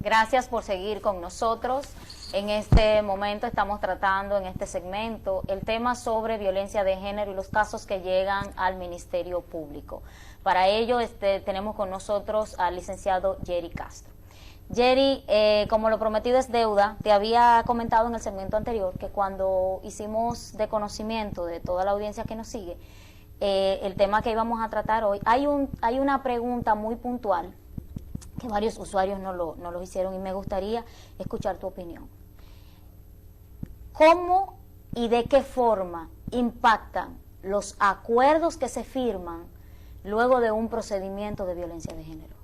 Gracias por seguir con nosotros. En este momento estamos tratando en este segmento el tema sobre violencia de género y los casos que llegan al Ministerio Público. Para ello tenemos con nosotros al licenciado Jerry Castro. Jerry, como lo prometido es deuda, te había comentado en el segmento anterior que cuando hicimos de conocimiento de toda la audiencia que nos sigue, el tema que íbamos a tratar hoy, hay una pregunta muy puntual que varios usuarios no lo hicieron y me gustaría escuchar tu opinión. ¿Cómo y de qué forma impactan los acuerdos que se firman luego de un procedimiento de violencia de género?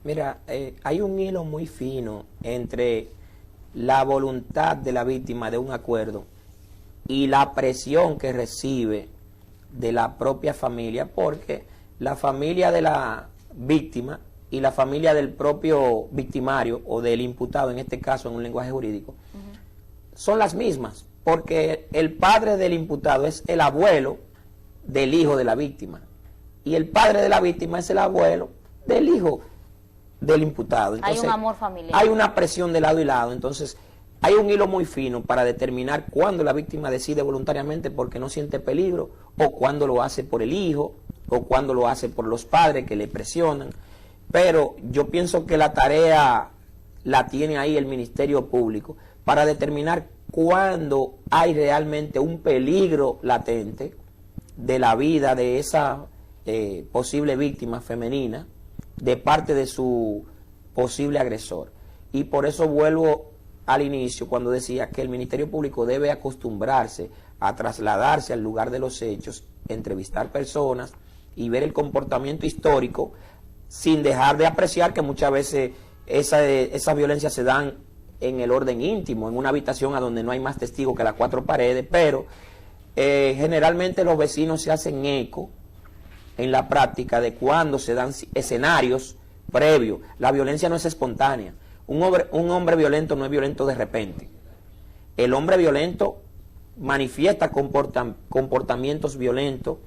Mira, hay un hilo muy fino entre la voluntad de la víctima de un acuerdo y la presión que recibe de la propia familia, porque la familia de la víctima y la familia del propio victimario o del imputado, en este caso en un lenguaje jurídico, son las mismas, porque el padre del imputado es el abuelo del hijo de la víctima y el padre de la víctima es el abuelo del hijo del imputado. Entonces, hay un amor familiar. Hay una presión de lado y lado, entonces hay un hilo muy fino para determinar cuándo la víctima decide voluntariamente porque no siente peligro, o cuándo lo hace por el hijo, o cuándo lo hace por los padres que le presionan. Pero yo pienso que la tarea la tiene ahí el Ministerio Público para determinar cuándo hay realmente un peligro latente de la vida de esa posible víctima femenina de parte de su posible agresor. Y por eso vuelvo al inicio cuando decía que el Ministerio Público debe acostumbrarse a trasladarse al lugar de los hechos, entrevistar personas y ver el comportamiento histórico, sin dejar de apreciar que muchas veces esas violencias se dan en el orden íntimo, en una habitación a donde no hay más testigos que las cuatro paredes, pero generalmente los vecinos se hacen eco en la práctica de cuando se dan escenarios previos. La violencia no es espontánea. Un hombre violento no es violento de repente. El hombre violento manifiesta comportamientos violentos.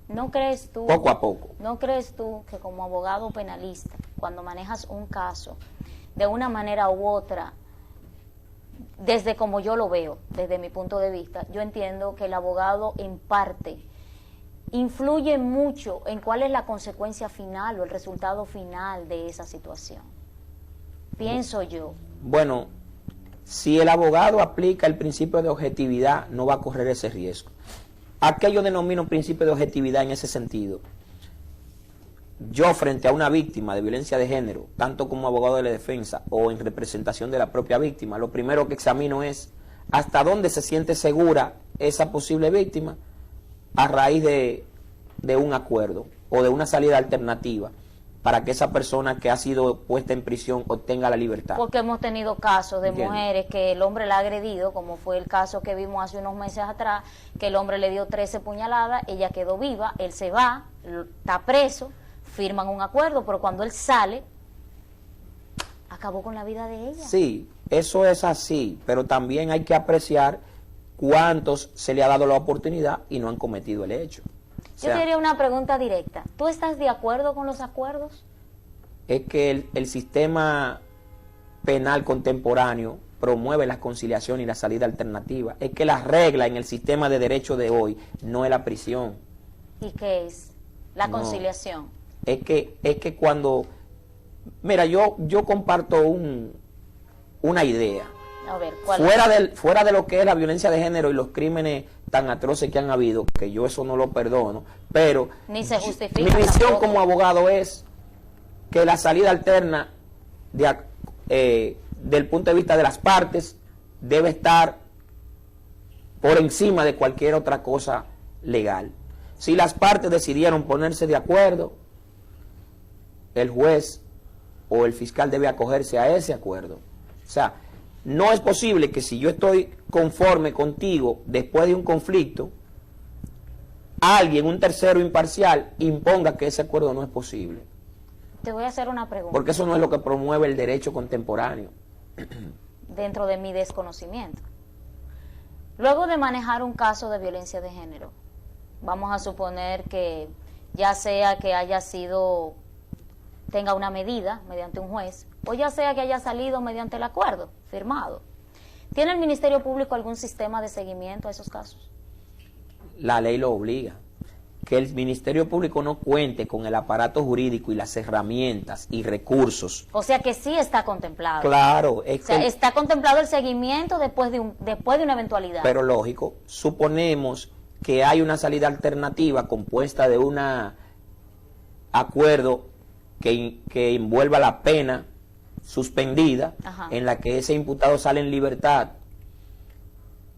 ¿No crees tú, poco a poco? ¿No crees tú que como abogado penalista, cuando manejas un caso, de una manera u otra, desde como yo lo veo, desde mi punto de vista, yo entiendo que el abogado en parte influye mucho en cuál es la consecuencia final o el resultado final de esa situación? Pienso yo. Bueno, si el abogado aplica el principio de objetividad, no va a correr ese riesgo. ¿A qué yo denomino principio de objetividad en ese sentido? Yo, frente a una víctima de violencia de género, tanto como abogado de la defensa o en representación de la propia víctima, lo primero que examino es hasta dónde se siente segura esa posible víctima a raíz de un acuerdo o de una salida alternativa para que esa persona que ha sido puesta en prisión obtenga la libertad. Porque hemos tenido casos de ¿Entiendes? Mujeres que el hombre la ha agredido, como fue el caso que vimos hace unos meses atrás, que el hombre le dio 13 puñaladas, ella quedó viva, él se va, está preso, firman un acuerdo, pero cuando él sale, acabó con la vida de ella. Sí, eso es así, pero también hay que apreciar cuántos se le ha dado la oportunidad y no han cometido el hecho. Yo te haría una pregunta directa. ¿Tú estás de acuerdo con los acuerdos? Es que el sistema penal contemporáneo promueve la conciliación y la salida alternativa. Es que la regla en el sistema de derecho de hoy no es la prisión. ¿Y qué es? La conciliación. Es que cuando... Mira, yo comparto una idea. A ver, ¿cuál fuera de lo que es la violencia de género y los crímenes tan atroces que han habido, que yo eso no lo perdono, pero ni se justifica. Mi misión tampoco como abogado es que la salida alterna del punto de vista de las partes debe estar por encima de cualquier otra cosa legal. Si las partes decidieron ponerse de acuerdo, el juez o el fiscal debe acogerse a ese acuerdo. O sea, no es posible que si yo estoy conforme contigo después de un conflicto, alguien, un tercero imparcial, imponga que ese acuerdo no es posible. Te voy a hacer una pregunta. Porque eso no es lo que promueve el derecho contemporáneo. Dentro de mi desconocimiento. Luego de manejar un caso de violencia de género, vamos a suponer que ya sea que haya sido tenga una medida mediante un juez, o ya sea que haya salido mediante el acuerdo firmado. ¿Tiene el Ministerio Público algún sistema de seguimiento a esos casos? La ley lo obliga. Que el Ministerio Público no cuente con el aparato jurídico y las herramientas y recursos. O sea que sí está contemplado. Claro. O sea, está contemplado el seguimiento después de una eventualidad. Pero lógico, suponemos que hay una salida alternativa compuesta de un acuerdo que envuelva la pena suspendida, Ajá. en la que ese imputado sale en libertad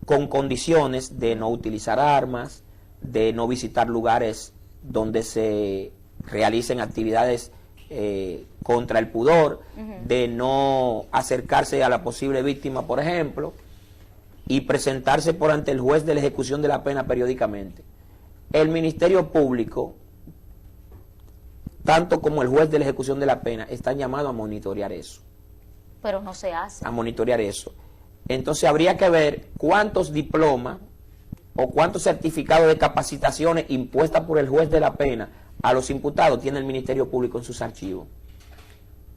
con condiciones de no utilizar armas, de no visitar lugares donde se realicen actividades contra el pudor, de no acercarse a la posible víctima, por ejemplo, y presentarse por ante el juez de la ejecución de la pena periódicamente. El Ministerio Público, tanto como el juez de la ejecución de la pena, están llamados a monitorear eso. Pero no se hace. A monitorear eso. Entonces habría que ver cuántos diplomas o cuántos certificados de capacitaciones impuestas por el juez de la pena a los imputados tiene el Ministerio Público en sus archivos.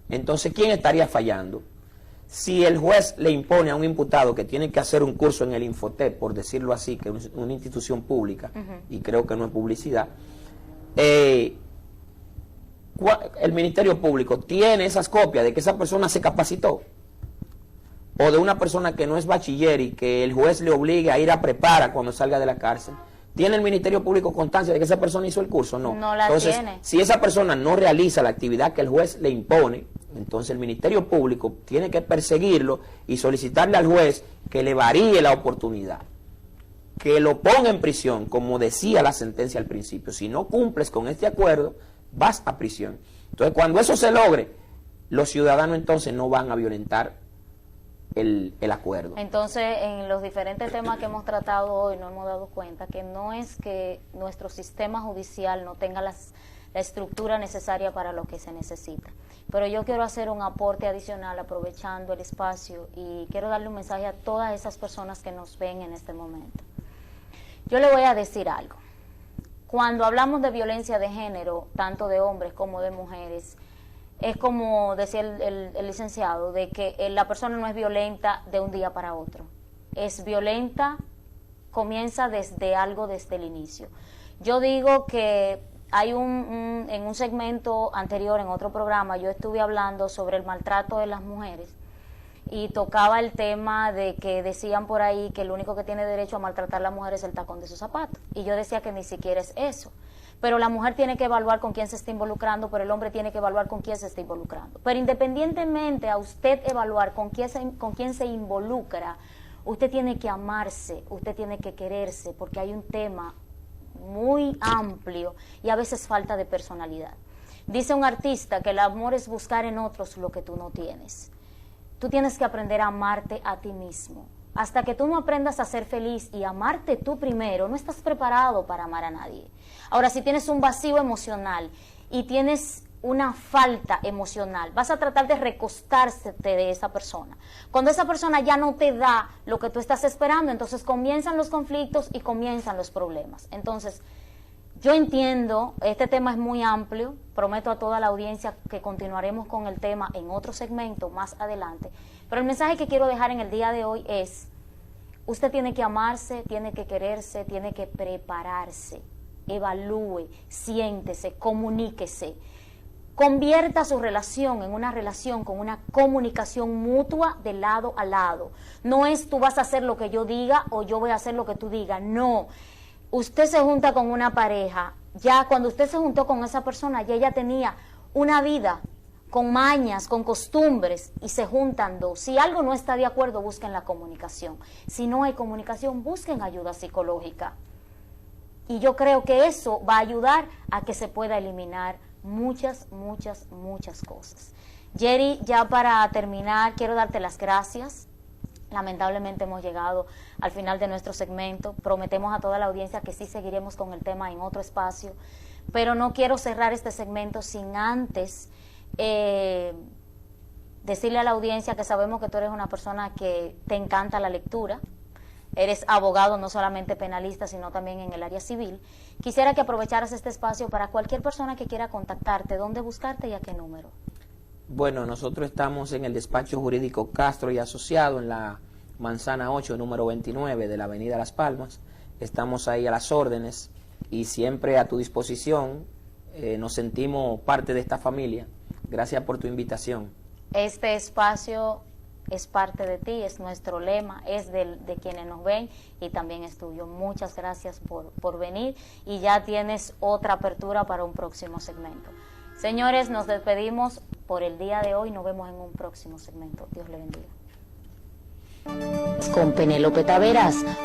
Entonces, ¿quién estaría fallando? Si el juez le impone a un imputado que tiene que hacer un curso en el Infotep, por decirlo así, que es una institución pública, y creo que no es publicidad, el Ministerio Público tiene esas copias de que esa persona se capacitó, o de una persona que no es bachiller y que el juez le obligue a ir a prepara cuando salga de la cárcel. ¿Tiene el Ministerio Público constancia de que esa persona hizo el curso? No. No la Entonces, tiene. si esa persona no realiza la actividad que el juez le impone, entonces el Ministerio Público tiene que perseguirlo y solicitarle al juez que le varíe la oportunidad, que lo ponga en prisión, como decía la sentencia al principio. Si no cumples con este acuerdo, vas a prisión. Entonces, cuando eso se logre, los ciudadanos entonces no van a violentar el acuerdo. Entonces, en los diferentes temas que hemos tratado hoy, nos hemos dado cuenta que no es que nuestro sistema judicial no tenga la estructura necesaria para lo que se necesita. Pero yo quiero hacer un aporte adicional aprovechando el espacio y quiero darle un mensaje a todas esas personas que nos ven en este momento. Yo le voy a decir algo. Cuando hablamos de violencia de género, tanto de hombres como de mujeres, es como decía el licenciado, de que la persona no es violenta de un día para otro. Es violenta, comienza desde el inicio. Yo digo que hay en un segmento anterior, en otro programa, yo estuve hablando sobre el maltrato de las mujeres y tocaba el tema de que decían por ahí que el único que tiene derecho a maltratar a la mujer es el tacón de su zapato. Y yo decía que ni siquiera es eso. Pero la mujer tiene que evaluar con quién se está involucrando, pero el hombre tiene que evaluar con quién se está involucrando. Pero independientemente a usted evaluar con quién se involucra, usted tiene que amarse, usted tiene que quererse, porque hay un tema muy amplio y a veces falta de personalidad. Dice un artista que el amor es buscar en otros lo que tú no tienes. Tú tienes que aprender a amarte a ti mismo. Hasta que tú no aprendas a ser feliz y amarte tú primero, no estás preparado para amar a nadie. Ahora, si tienes un vacío emocional y tienes una falta emocional, vas a tratar de recostarte de esa persona. Cuando esa persona ya no te da lo que tú estás esperando, entonces comienzan los conflictos y comienzan los problemas. Entonces, yo entiendo, este tema es muy amplio, prometo a toda la audiencia que continuaremos con el tema en otro segmento más adelante, pero el mensaje que quiero dejar en el día de hoy es, usted tiene que amarse, tiene que quererse, tiene que prepararse, evalúe, siéntese, comuníquese, convierta su relación en una relación con una comunicación mutua de lado a lado. No es tú vas a hacer lo que yo diga o yo voy a hacer lo que tú digas, no. Usted se junta con una pareja, ya cuando usted se juntó con esa persona, ya ella tenía una vida con mañas, con costumbres, y se juntan dos. Si algo no está de acuerdo, busquen la comunicación. Si no hay comunicación, busquen ayuda psicológica. Y yo creo que eso va a ayudar a que se pueda eliminar muchas cosas. Jerry, ya para terminar, quiero darte las gracias. Lamentablemente hemos llegado al final de nuestro segmento. Prometemos a toda la audiencia que sí seguiremos con el tema en otro espacio, pero no quiero cerrar este segmento sin antes decirle a la audiencia que sabemos que tú eres una persona que te encanta la lectura. eres abogado no solamente penalista, sino también en el área civil. Quisiera que aprovecharas este espacio para cualquier persona que quiera contactarte, dónde buscarte y a qué número. Bueno, nosotros estamos en el despacho jurídico Castro y Asociado, en la Manzana 8, número 29 de la Avenida Las Palmas. Estamos ahí a las órdenes y siempre a tu disposición. Nos sentimos parte de esta familia. Gracias por tu invitación. Este espacio es parte de ti, es nuestro lema, es de quienes nos ven y también es tuyo. Muchas gracias por venir y ya tienes otra apertura para un próximo segmento. Señores, nos despedimos por el día de hoy, nos vemos en un próximo segmento. Dios le bendiga. Con Penélope Taveras.